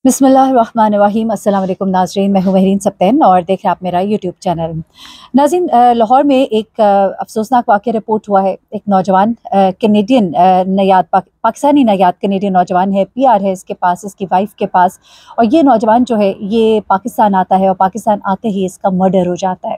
बिस्मिल्लाहिर्रहमानिर्रहीम। अस्सलाम वालेकुम नाज़रीन, मैं हूँ महरीन सब्तैन और देख रहे हैं आप मेरा यूट्यूब चैनल। नाज़रीन, लाहौर में एक अफसोसनाक वाक़या रिपोर्ट हुआ है। एक नौजवान कैनेडियन नयाद पाकिस्तानी नयाद कैनेडियन नौजवान है, पीआर है इसके पास, इसकी वाइफ के पास। और ये नौजवान जो है ये पाकिस्तान आता है और पाकिस्तान आते ही इसका मर्डर हो जाता है।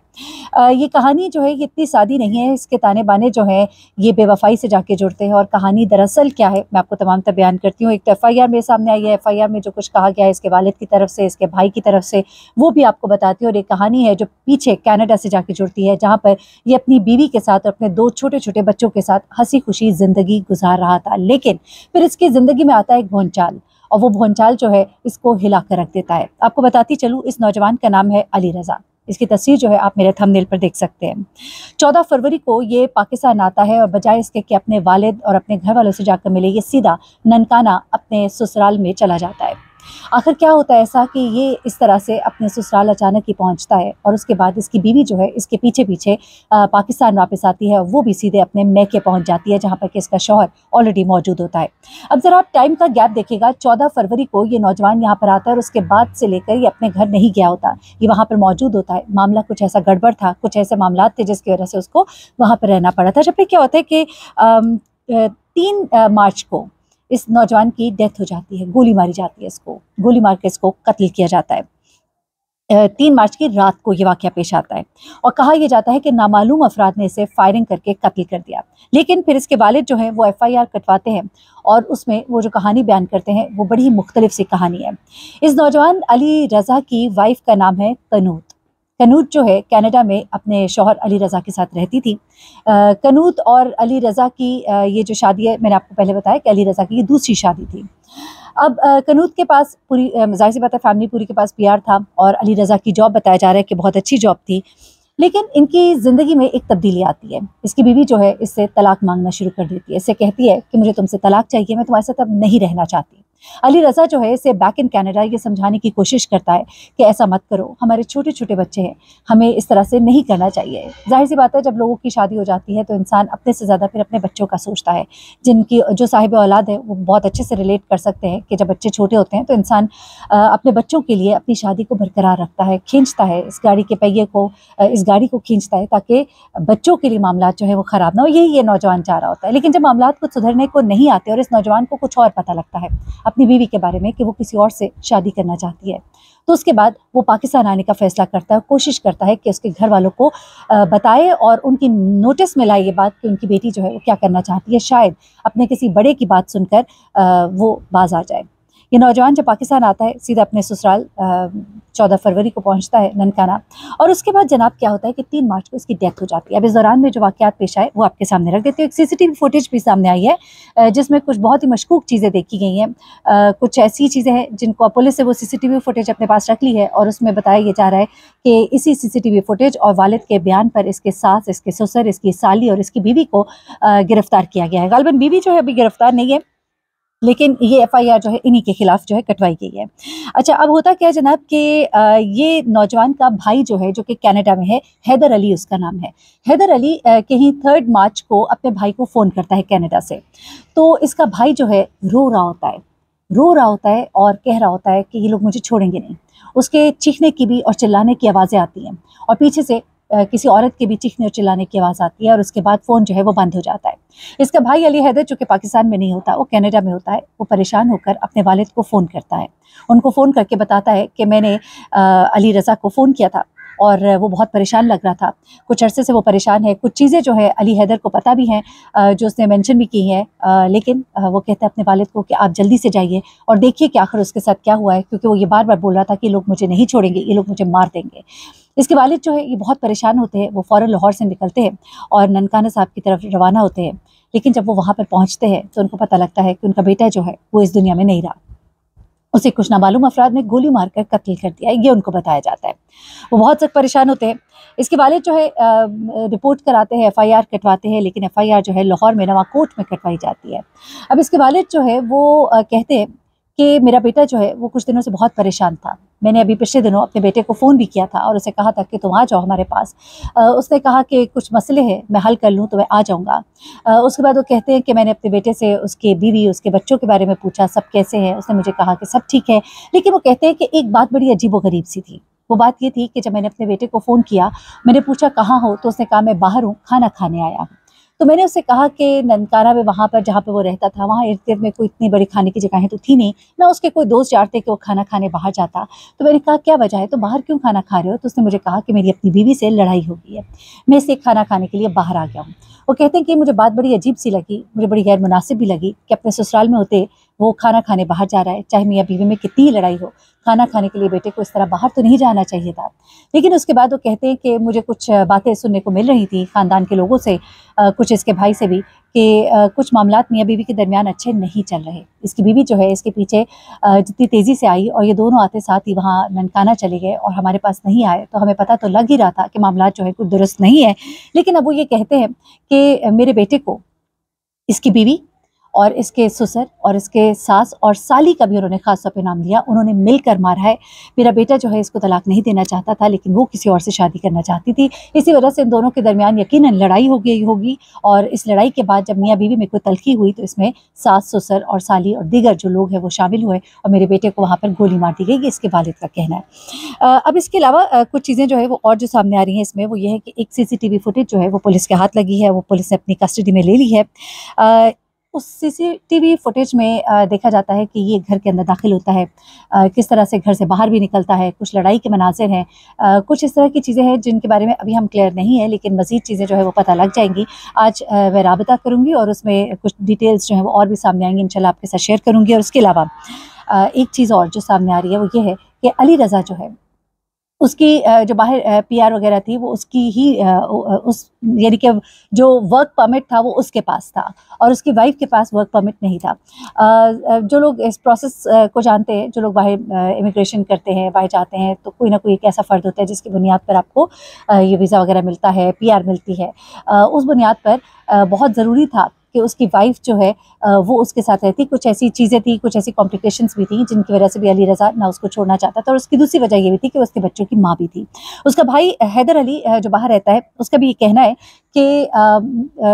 ये कहानी जो है ये इतनी सादी नहीं है, इसके ताने बाने जो हैं ये बेवफ़ाई से जाके जुड़ते हैं। और कहानी दरअसल क्या है मैं आपको तमाम तर बयान करती हूँ। एक तो एफ़आईआर मेरे सामने आई है, एफ़आईआर में जो कुछ कहा गया है इसके वालिद की तरफ से, इसके भाई की तरफ से, वो भी आपको बताती हूँ। और एक कहानी है जो पीछे कनाडा से जाके जुड़ती है, जहाँ पर ये अपनी बीवी के साथ और अपने 2 छोटे-छोटे बच्चों के साथ हँसी-खुशी ज़िंदगी गुज़ार रहा था। लेकिन फिर इसकी ज़िंदगी में आता है एक भूचाल, और वो भूचाल जो है इसको हिला कर रख देता है। आपको बताती चलूँ, इस नौजवान का नाम है अली रज़ा। इसकी तस्वीर जो है आप मेरे थंबनेल पर देख सकते हैं। 14 फरवरी को ये पाकिस्तान आता है और बजाय इसके कि अपने वालिद और अपने घर वालों से जाकर मिले, ये सीधा ननकाना अपने ससुराल में चला जाता है। आखिर क्या होता है ऐसा कि ये इस तरह से अपने ससुराल अचानक ही पहुंचता है, और उसके बाद इसकी बीवी जो है इसके पीछे-पीछे पाकिस्तान वापस आती है। वो भी सीधे अपने मैके पहुंच जाती है, जहां पर कि इसका शौहर ऑलरेडी मौजूद होता है। अब ज़रा आप टाइम का गैप देखिएगा। 14 फरवरी को ये नौजवान यहाँ पर आता है और उसके बाद से लेकर ये अपने घर नहीं गया होता, ये वहाँ पर मौजूद होता है। मामला कुछ ऐसा गड़बड़ था, कुछ ऐसे मामलात थे जिसकी वजह से उसको वहाँ पर रहना पड़ा था। जब फिर क्या होता है कि 3 मार्च को इस नौजवान की डेथ हो जाती है, गोली मारी जाती है, इसको गोली मार के इसको कत्ल किया जाता है। 3 मार्च की रात को ये वाक़या पेश आता है और कहा यह जाता है कि नामालूम अफराद ने इसे फायरिंग करके कत्ल कर दिया। लेकिन फिर इसके वालिद जो हैं वो एफ़आईआर कटवाते हैं और उसमें वो जो कहानी बयान करते हैं वो बड़ी ही मुख्तलिफ सी कहानी है। इस नौजवान अली रज़ा की वाइफ का नाम है कनूत। कनूत जो है कनाडा में अपने शौहर अली रज़ा के साथ रहती थी। कनूत और अली रज़ा की ये जो शादी है, मैंने आपको पहले बताया कि अली रज़ा की ये दूसरी शादी थी। अब कनूत के पास पूरी ज़ाहिर सी बात है फैमिली पूरी के पास पीआर था, और अली रज़ा की जॉब बताया जा रहा है कि बहुत अच्छी जॉब थी। लेकिन इनकी ज़िंदगी में एक तब्दीली आती है। इसकी बीवी जो है इससे तलाक मांगना शुरू कर देती है। इससे कहती है कि मुझे तुमसे तलाक चाहिए, मैं तुम्हारे साथ अब नहीं रहना चाहती। अली रज़ा जो है इसे बैक इन कनाडा ये समझाने की कोशिश करता है कि ऐसा मत करो, हमारे छोटे-छोटे बच्चे हैं, हमें इस तरह से नहीं करना चाहिए। ज़ाहिर-सी बात है जब लोगों की शादी हो जाती है तो इंसान अपने से ज़्यादा फिर अपने बच्चों का सोचता है। जिनकी जो साहिब औलाद है वो बहुत अच्छे से रिलेट कर सकते हैं कि जब बच्चे छोटे होते हैं तो इंसान अपने बच्चों के लिए अपनी शादी को बरकरार रखता है, खींचता है इस गाड़ी के पहिए को, इस गाड़ी को खींचता है ताकि बच्चों के लिए मामलात जो है वो ख़राब ना हो। यही ये नौजवान चाह रहा होता है। लेकिन जब मामलात कुछ सुधरने को नहीं आते और इस नौजवान को कुछ और पता लगता है अपनी बीवी के बारे में कि वो किसी और से शादी करना चाहती है, तो उसके बाद वो पाकिस्तान आने का फ़ैसला करता है। कोशिश करता है कि उसके घर वालों को बताए और उनकी नोटिस में लाए ये बात कि उनकी बेटी जो है वो क्या करना चाहती है। शायद अपने किसी बड़े की बात सुनकर वो बाज आ जाए। ये नौजवान जब पाकिस्तान आता है सीधा अपने ससुराल 14 फरवरी को पहुंचता है ननकाना, और उसके बाद जनाब क्या होता है कि 3 मार्च को इसकी डेथ हो जाती है। अब इस दौरान में जो वाक़यात पेश आए वो आपके सामने रख देती हूँ। एक सीसीटीवी फुटेज भी सामने आई है जिसमें कुछ बहुत ही मशकूक चीज़ें देखी गई हैं। कुछ ऐसी चीज़ें हैं जिनको पुलिस से वो सीसीटीवी फुटेज अपने पास रख ली है, और उसमें बताया ये जा रहा है कि इसी सीसीटीवी फुटेज और वालिद के बयान पर इसके सास, इसके ससुर, इसकी साली और इसकी बीवी को गिरफ्तार किया गया है। गालिबन बीवी जो है अभी गिरफ्तार नहीं है, लेकिन ये एफ़आईआर जो है इन्हीं के खिलाफ जो है कटवाई गई है। अच्छा, अब होता क्या है जनाब कि ये नौजवान का भाई जो है, जो कि कनाडा में है, हैदर अली उसका नाम है। हैदर अली कहीं 3 मार्च को अपने भाई को फ़ोन करता है कनाडा से। तो इसका भाई जो है रो रहा होता है और कह रहा होता है कि ये लोग मुझे छोड़ेंगे नहीं। उसके चीखने की भी और चिल्लाने की आवाज़ें आती हैं, और पीछे से किसी औरत के भी चीखने और चिल्लाने की आवाज़ आती है, और उसके बाद फ़ोन जो है वो बंद हो जाता है। इसका भाई अली हैदर जो कि पाकिस्तान में नहीं होता, वो कनाडा में होता है, वो परेशान होकर अपने वालिद को फ़ोन करता है। उनको फ़ोन करके बताता है कि मैंने अली रज़ा को फ़ोन किया था और वो बहुत परेशान लग रहा था। कुछ अरसे से वो परेशान है। कुछ चीज़ें जो है अली हैदर को पता भी हैं, जो उसने मेंशन भी की हैं, लेकिन वो कहता है अपने वालिद को कि आप जल्दी से जाइए और देखिए कि आखिर उसके साथ क्या हुआ है, क्योंकि वो ये बार-बार बोल रहा था कि ये लोग मुझे नहीं छोड़ेंगे, ये लोग मुझे मार देंगे। इसके वालिद जो है ये बहुत परेशान होते हैं। वो फ़ौरन लाहौर से निकलते हैं और ननकाना साहब की तरफ रवाना होते हैं। लेकिन जब वो वहाँ पर पहुँचते हैं तो उनको पता लगता है कि उनका बेटा जो है वो इस दुनिया में नहीं रहा। उसे कुछ नामालूम अफराद ने गोली मारकर कत्ल कर दिया, ये उनको बताया जाता है। वो बहुत सख्त परेशान होते हैं। इसके वालिद जो है रिपोर्ट कराते हैं, एफ़आईआर कटवाते हैं, लेकिन एफ़आईआर जो है लाहौर में नवा कोर्ट में कटवाई जाती है। अब इसके वालिद जो है वो कहते हैं कि मेरा बेटा जो है वो कुछ दिनों से बहुत परेशान था। मैंने अभी पिछले दिनों अपने बेटे को फ़ोन भी किया था और उसे कहा था कि तुम आ जाओ हमारे पास। उसने कहा कि कुछ मसले हैं, मैं हल कर लूँ तो मैं आ जाऊँगा। उसके बाद वो कहते हैं कि मैंने अपने बेटे से उसकी बीवी, उसके बच्चों के बारे में पूछा, सब कैसे हैं? उसने मुझे कहा कि सब ठीक है। लेकिन वो कहते हैं कि एक बात बड़ी अजीबो-गरीब सी थी। वो बात ये थी कि जब मैंने अपने बेटे को फ़ोन किया, मैंने पूछा कहाँ हो? तो उसने कहा मैं बाहर हूँ, खाना खाने आया हूँ। तो मैंने उससे कहा कि ननकाना में वहाँ पर जहाँ पे वो रहता था, वहाँ इर्द-गिर्द में कोई इतनी बड़ी खाने की जगहें तो थी नहीं, ना उसके कोई दोस्त यार थे कि वो खाना खाने बाहर जाता। तो मैंने कहा क्या वजह है? तुम बाहर क्यों खाना खा रहे हो? तो उसने मुझे कहा कि मेरी अपनी बीवी से लड़ाई हो गई है, मैं इसलिए खाना खाने के लिए बाहर आ गया हूँ। वो कहते हैं कि मुझे बात बड़ी अजीब-सी लगी, मुझे बड़ी गैर मुनासिब भी लगी कि अपने ससुराल में होते वो खाना खाने बाहर जा रहा है, चाहे मियाँ-बीवी में कितनी ही लड़ाई हो, खाना खाने के लिए बेटे को इस तरह बाहर तो नहीं जाना चाहिए था। लेकिन उसके बाद वो कहते हैं कि मुझे कुछ बातें सुनने को मिल रही थी ख़ानदान के लोगों से, कुछ इसके भाई से भी कि कुछ मामलात मियाँ-बीवी के दरमियान अच्छे नहीं चल रहे। इसकी बीवी जो है इसके पीछे जितनी तेज़ी से आई और ये दोनों आते साथ ही वहाँ ननकाना चले गए और हमारे पास नहीं आए, तो हमें पता तो लग ही रहा था कि मामलात जो है कुछ दुरुस्त नहीं है। लेकिन अब वो ये कहते हैं कि मेरे बेटे को इसकी बीवी और इसके ससुर और इसके सास और साली का भी उन्होंने ख़ास तौर पे नाम लिया, उन्होंने मिलकर मारा है। मेरा बेटा जो है इसको तलाक नहीं देना चाहता था, लेकिन वो किसी और से शादी करना चाहती थी। इसी वजह से इन दोनों के दरमियान यकीनन लड़ाई हो गई होगी और इस लड़ाई के बाद जब मियाँ-बीवी में कोई तल्ख़ी हुई तो इसमें सास, ससुर और साली और दीगर जो लोग हैं वो शामिल हुए और मेरे बेटे को वहाँ पर गोली मार दी गई, ये इसके वालिद का कहना है। अब इसके अलावा कुछ चीज़ें जो है वो और जो सामने आ रही हैं इसमें वो ये है कि एक सीसीटीवी फुटेज जो है वो पुलिस के हाथ लगी है, वो पुलिस ने अपनी कस्टडी में ले ली है। उस सीसीटीवी फुटेज में देखा जाता है कि ये घर के अंदर दाखिल होता है, किस तरह से घर से बाहर भी निकलता है, कुछ लड़ाई के मनाज़िर हैं, कुछ इस तरह की चीज़ें हैं जिनके बारे में अभी हम क्लियर नहीं है, लेकिन मज़ीद चीज़ें जो है वो पता लग जाएँगी। आज मैं राबता करूँगी और उसमें कुछ डिटेल्स जो हैं वो और भी सामने आएँगी, इंशाल्लाह आपके साथ शेयर करूँगी। और उसके अलावा एक चीज़ और जो सामने आ रही है वो ये है कि अली रज़ा जो है उसकी जो बाहर पीआर वगैरह थी वो उसकी ही उस यानी कि जो वर्क परमिट था वो उसके पास था और उसकी वाइफ के पास वर्क परमिट नहीं था। जो लोग इस प्रोसेस को जानते हैं, जो लोग बाहर इमिग्रेशन करते हैं, बाहर जाते हैं, तो कोई ना कोई एक ऐसा फ़र्द होता है जिसकी बुनियाद पर आपको ये वीज़ा वगैरह मिलता है, पीआर मिलती है। उस बुनियाद पर बहुत ज़रूरी था कि उसकी वाइफ जो है वो उसके साथ रहती। कुछ ऐसी चीज़ें थी, कुछ ऐसी कॉम्प्लिकेशंस भी थी जिनकी वजह से भी अली रज़ा ना उसको छोड़ना चाहता था और उसकी दूसरी वजह ये भी थी कि उसके बच्चों की माँ भी थी। उसका भाई हैदर अली जो बाहर रहता है, उसका भी ये कहना है कि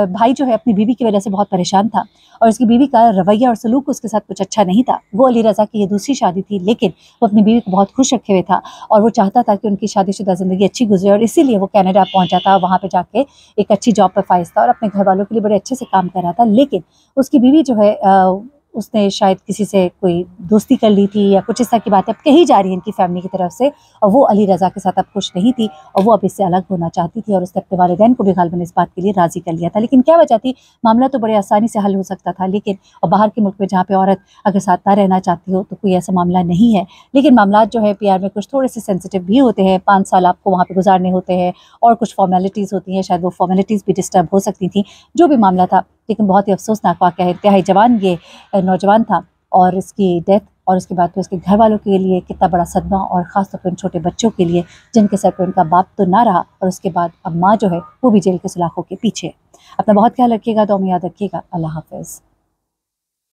भाई जो है अपनी बीवी की वजह से बहुत परेशान था और उसकी बीवी का रवैया और सलूक उसके साथ कुछ अच्छा नहीं था। वो अली रज़ा की ये दूसरी शादी थी, लेकिन वो अपनी बीवी को बहुत खुश रखे हुए था और वो चाहता था कि उनकी शादीशुदा ज़िंदगी अच्छी गुजरे और इसीलिए वो कनाडा पहुँचा था, वहाँ पे जाके एक अच्छी जॉब पर फ़ाइज़ था और अपने घरवालों के लिए बड़े अच्छे से काम कर रहा था। लेकिन उसकी बीवी जो है उसने शायद किसी से कोई दोस्ती कर ली थी या कुछ इस तरह की बातें अब कही जा रही हैं इनकी फैमिली की तरफ से और वो अली रज़ा के साथ अब खुश नहीं थी और वो अब इससे अलग होना चाहती थी और उसने अपने वालिदैन को भी गालिबन इस बात के लिए राज़ी कर लिया था। लेकिन क्या वजह थी? मामला तो बड़े आसानी से हल हो सकता था, लेकिन और बाहर के मुल्क में जहाँ पे औरत अगर साथ ना रहना चाहती हो तो कोई ऐसा मामला नहीं है। लेकिन मामलात जो है पीआर में कुछ थोड़े से सेंसिटिव भी होते हैं, 5 साल आपको वहाँ पे गुज़ारने होते हैं और कुछ फ़ॉर्मेलिटीज़ होती हैं, शायद वो फ़ॉर्मेलिटीज़ भी डिस्टर्ब हो सकती थी। जो भी मामला था, लेकिन बहुत ही अफ़सोसनाक वाक़या है। इंतहाई जवान ये नौजवान था और इसकी डेथ और उसके बाद फिर उसके घर वालों के लिए कितना बड़ा सदमा और ख़ास तौर पे उन छोटे बच्चों के लिए जिनके सर पे उनका बाप तो ना रहा और उसके बाद अब माँ जो है वो भी जेल के सलाखों के पीछे है। अपना बहुत ख्याल रखिएगा, दुआ में याद रखिएगा। अल्लाह हाफ़िज़।